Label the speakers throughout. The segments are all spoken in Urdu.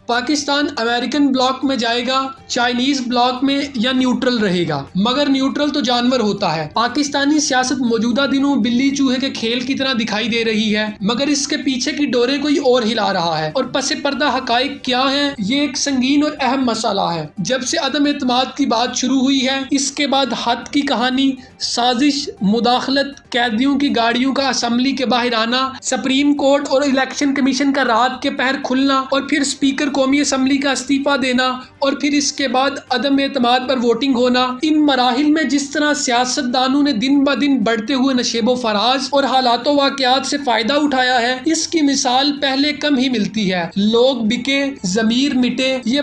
Speaker 1: پاکستان امریکن بلاک میں جائے گا، چائنیز بلاک میں یا نیوٹرل رہے گا؟ مگر نیوٹرل تو جانور ہوتا ہے۔ پاکستانی سیاست موجودہ دنوں بلی چوہے کے کھیل کی طرح دکھائی دے رہی ہے، مگر اس کے پیچھے کی ڈوریں کوئی اور ہلا رہا ہے، اور پس پردہ حقائق کیا ہیں، یہ ایک سنگین اور اہم مسئلہ ہے۔ جب سے عدم اعتماد کی بات شروع ہوئی ہے، اس کے بعد حد کی کہانی، سازش، مداخلت، قیدیوں کی گاڑیوں کا اسمبلی کے باہر آنا، سپریم کورٹ اور الیکشن کمیشن کا رات کے پہر کھلنا، اور پھر اسپیکر قومی اسمبلی کا استعفیٰ دینا، اور پھر اس کے بعد عدم اعتماد پر ووٹنگ ہونا، ان مراحل میں جس طرح سیاست دانوں نے دن بہ دن بڑھتے ہوئے نشیب و فراز اور حالات و واقعات سے فائدہ اٹھایا ہے، اس کی مثال پہلے کم ہی ملتی ہے۔ لوگ بکے، ضمیر مٹے، یہ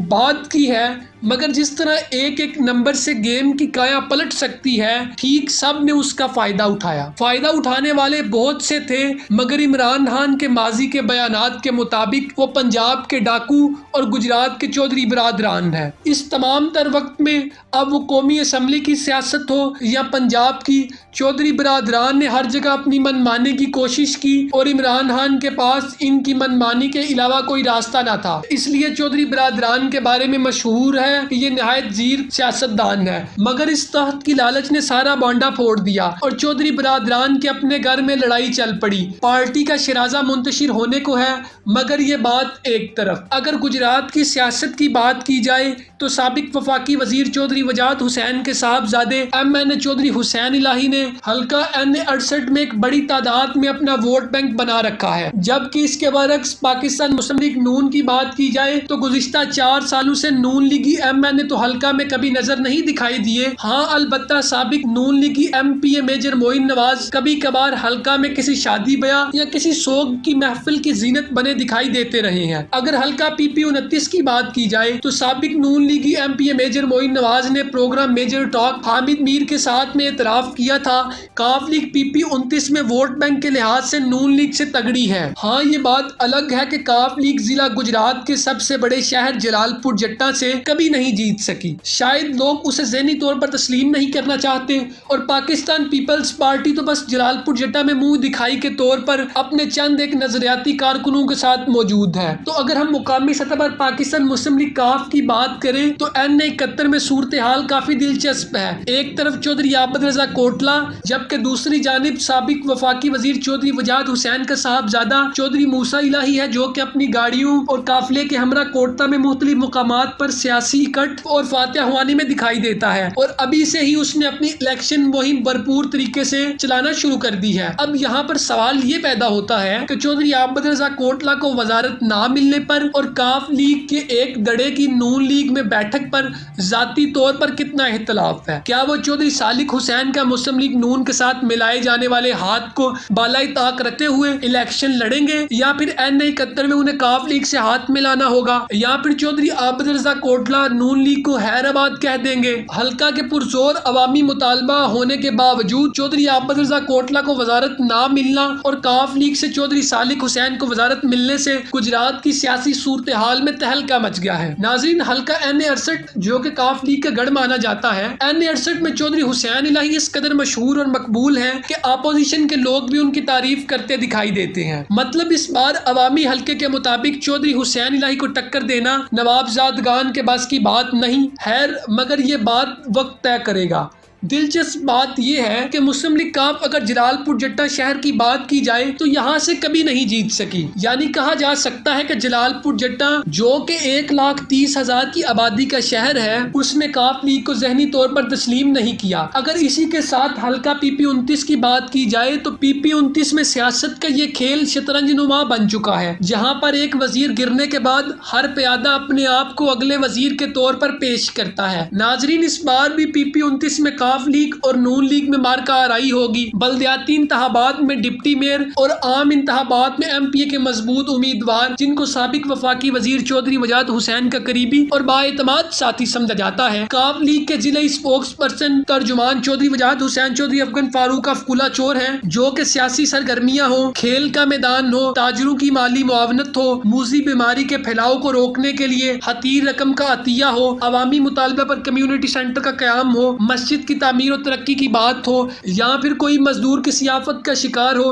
Speaker 1: بات کی ہے، مگر جس طرح ایک ایک نمبر سے گیم کی کایا پلٹ سکتی ہے، ٹھیک سب نے اس کا فائدہ اٹھایا۔ فائدہ اٹھانے والے بہت سے تھے، مگر عمران خان کے ماضی کے بیانات کے مطابق وہ پنجاب کے ڈاکو اور گجرات کے چودھری برادران ہیں۔ اس تمام تر وقت میں اب وہ قومی اسمبلی کی سیاست ہو یا پنجاب کی، چودھری برادران نے ہر جگہ اپنی من مانی کی کوشش کی، اور عمران خان کے پاس ان کی من مانی کے علاوہ کوئی راستہ نہ تھا۔ اس لیے چودھری برادران کے بارے میں مشہور ہے کہ یہ نہایت زیر سیاست دان ہے، مگر اس تحت کی لالچ نے سارا بانڈا پھوڑ دیا، اور چودھری برادران کے اپنے گھر میں لڑائی چل پڑی۔ پارٹی کا شرازہ منتشر ہونے کو ہے، مگر یہ بات ایک طرف۔ اگر گجرات کی سیاست کی بات کی جائے تو سابق وفاقی وزیر چودھری وجاہت حسین کے صاحبزادے MNA چودھری حسین الہی نے حلقہ NA-68 میں ایک بڑی تعداد میں اپنا ووٹ بینک بنا رکھا ہے، جبکہ اس کے برعکس پاکستان مسلم لیگ نون کی بات کی جائے تو گزشتہ 4 سالوں سے نون لیگی MNA تو حلقہ میں کبھی نظر نہیں دکھائی دیے۔ ہاں، البتہ سابق نون لیگی MPA میجر معین نواز کبھی کبھار حلقہ میں کسی شادی بیاہ یا کسی سوگ کی محفل کی زینت بنے دکھائی دیتے رہے ہیں۔ اگر حلقہ PP 29 کی بات کی جائے تو سابق نون لیگی MPA میجر معین نواز نے پروگرام میجر ٹاک حامد میر کے ساتھ میں اعتراف کیا تھا، کاف لیگ PP 29 میں ووٹ بینک کے لحاظ سے نون لیگ سے تگڑی ہے۔ ہاں، یہ بات الگ ہے کہ کاف لیگ ضلع گجرات کے سب سے بڑے شہر جلال پور جٹا سے کبھی نہیں جیت سکی۔ شاید لوگ اسے ذہنی طور پر تسلیم نہیں کرنا چاہتے، اور پاکستان پیپلز پارٹی تو بس جلال پور جٹا میں منہ دکھائی کے طور پر اپنے چند ایک نظریاتی کارکنوں کے ساتھ موجود ہے۔ تو اگر ہم مقامی سطح پر پاکستان مسلم لیگ کاف کی بات کریں تو NA-71 میں صورتحال کافی دلچسپ ہے۔ ایک طرف چودھری عابد رضا کوٹلہ، جبکہ دوسری جانب سابق وفاقی وزیر چودھری وجاہت حسین کا صاحبزادہ چودھری موسیٰ الہی ہے، جو کہ اپنی گاڑیوں اور قافلے کے ہمراہ کوٹہ میں مختلف مقامات پر سیاسی اکٹھ اور فاتح خوانی میں دکھائی دیتا ہے، اور ابھی سے ہی اس نے اپنی الیکشن مہم بھرپور طریقے سے چلانا شروع کر دی ہے۔ اب یہاں پر سوال یہ پیدا ہوتا ہے کہ چودھری عابد رضا کوٹلہ کو وزارت نہ ملنے پر اور کاف لیگ کے ایک دڑے کی نون لیگ میں بیٹھک پر ذاتی طور پر کتنا اختلاف ہے؟ کیا وہ چودھری صالح حسین کا مسلم لیگ نون کے ساتھ ملائے جانے والے ہاتھ کو بالائی طاق رکھتے ہوئے الیکشن لڑیں گے، یا پھر NA-71 میں انہیں کاف لیگ سے ہاتھ ملانا ہوگا، یا پھر چودھری عابد رضا کوٹلہ نون لیگ کو حیرآباد کہہ دیں گے؟ حلقہ کے پرزور عوامی مطالبہ ہونے کے باوجود چودھری عابد رضا کوٹلہ کو وزارت نہ ملنا اور کاف لیگ سے چودھری صالح حسین کو وزارت ملنے سے گجرات کی سیاسی صورتحال میں تہلکہ مچ گیا ہے۔ ناظرین، حلقہ NA-68 جو کہ کاف لیگ کا گڑھ مانا جاتا ہے، NA-68 میں چودھری حسین الہی اس قدر مشہور اور مقبول ہیں کہ اپوزیشن کے لوگ بھی ان کی تعریف کرتے دکھائی دیتے ہیں۔ مطلب اس بار عوامی حلقے کے مطابق چودھری حسین الہی کو ٹکر دینا نوابزادگان کے بس کی بات نہیں ہے، مگر یہ بات وقت طے کرے گا۔ دلچسپ بات یہ ہے کہ مسلم لیگ کاف اگر جلال پور جٹا شہر کی بات کی جائے تو یہاں سے کبھی نہیں جیت سکی، یعنی کہا جا سکتا ہے کہ جلال پور جٹا جو کہ 1,30,000 کی آبادی کا شہر ہے، اس نے کاف لیگ کو ذہنی طور پر تسلیم نہیں کیا۔ اگر اسی کے ساتھ حلقہ PP 29 کی بات کی جائے تو PP 29 میں سیاست کا یہ کھیل شطرنج نما بن چکا ہے، جہاں پر ایک وزیر گرنے کے بعد ہر پیادہ اپنے آپ کو اگلے وزیر کے طور پر پیش کرتا ہے۔ ناظرین، اس بار بھی PP 29 میں کاف لیگ اور نون لیگ میں مارکہ آرائی ہوگی۔ بلدیاتی انتخابات میں ڈپٹی میئر اور عام انتخابات میں MPA کے مضبوط امیدوار، جن کو سابق وفاقی وزیر چودھری وجاہت حسین کا قریبی اور بااعتماد ساتھی سمجھا جاتا ہے، کاف لیگ کے ضلعی اسپوکس پرسن ترجمان چودھری وجاہت حسین چودھری افغان فاروق افقولہ چور ہیں، جو کہ سیاسی سرگرمیاں ہوں، کھیل کا میدان ہو، تاجروں کی مالی معاونت ہو، موذی بیماری کے پھیلاؤ کو روکنے کے لیے حتیر رقم کا عطیہ ہو، عوامی مطالبہ پر کمیونٹی سینٹر کا قیام ہو، مسجد کی تعمیر و ترقی کی بات ہو، یا پھر کوئی مزدور کی سیافت کا شکار ہو،